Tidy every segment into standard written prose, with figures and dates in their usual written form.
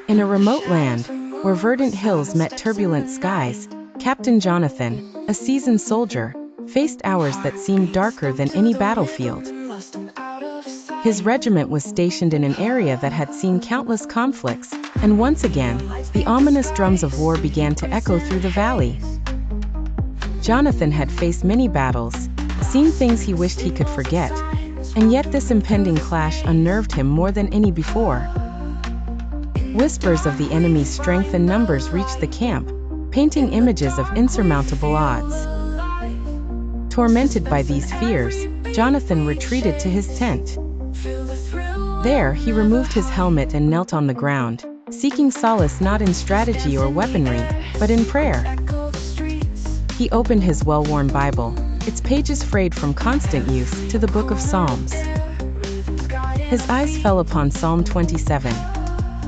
In a remote land, where verdant hills met turbulent skies, Captain Jonathan, a seasoned soldier, faced hours that seemed darker than any battlefield. His regiment was stationed in an area that had seen countless conflicts, and once again, the ominous drums of war began to echo through the valley. Jonathan had faced many battles, seen things he wished he could forget, and yet this impending clash unnerved him more than any before. Whispers of the enemy's strength and numbers reached the camp, painting images of insurmountable odds. Tormented by these fears, Jonathan retreated to his tent. There, he removed his helmet and knelt on the ground, seeking solace not in strategy or weaponry, but in prayer. He opened his well-worn Bible, its pages frayed from constant use, to the book of Psalms. His eyes fell upon Psalm 27.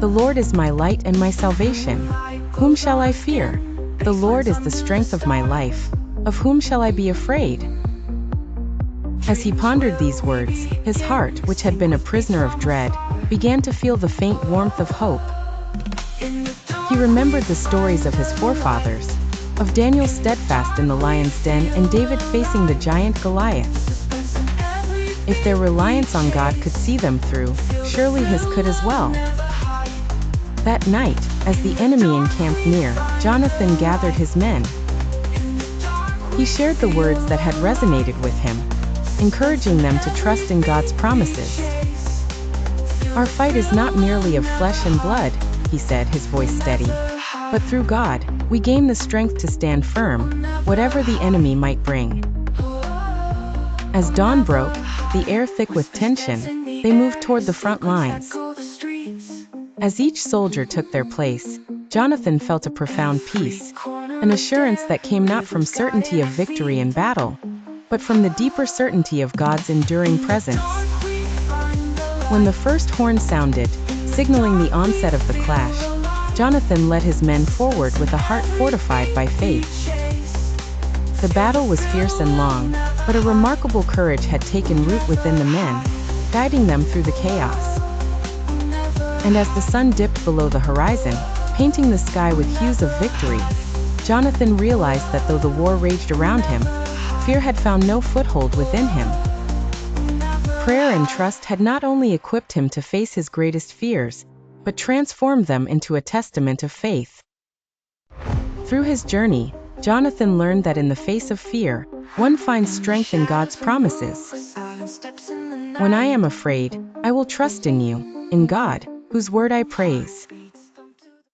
The Lord is my light and my salvation. Whom shall I fear? The Lord is the strength of my life. Of whom shall I be afraid? As he pondered these words, his heart, which had been a prisoner of dread, began to feel the faint warmth of hope. He remembered the stories of his forefathers, of Daniel steadfast in the lion's den and David facing the giant Goliath. If their reliance on God could see them through, surely his could as well. That night, as the enemy encamped near, Jonathan gathered his men. He shared the words that had resonated with him, encouraging them to trust in God's promises. Our fight is not merely of flesh and blood, he said, his voice steady, but through God, we gain the strength to stand firm, whatever the enemy might bring. As dawn broke, the air thick with tension, they moved toward the front lines. As each soldier took their place, Jonathan felt a profound peace, an assurance that came not from certainty of victory in battle, but from the deeper certainty of God's enduring presence. When the first horn sounded, signaling the onset of the clash, Jonathan led his men forward with a heart fortified by faith. The battle was fierce and long, but a remarkable courage had taken root within the men, guiding them through the chaos. And as the sun dipped below the horizon, painting the sky with hues of victory, Jonathan realized that though the war raged around him, fear had found no foothold within him. Prayer and trust had not only equipped him to face his greatest fears, but transformed them into a testament of faith. Through his journey, Jonathan learned that in the face of fear, one finds strength in God's promises. When I am afraid, I will trust in you, in God, whose word I praise.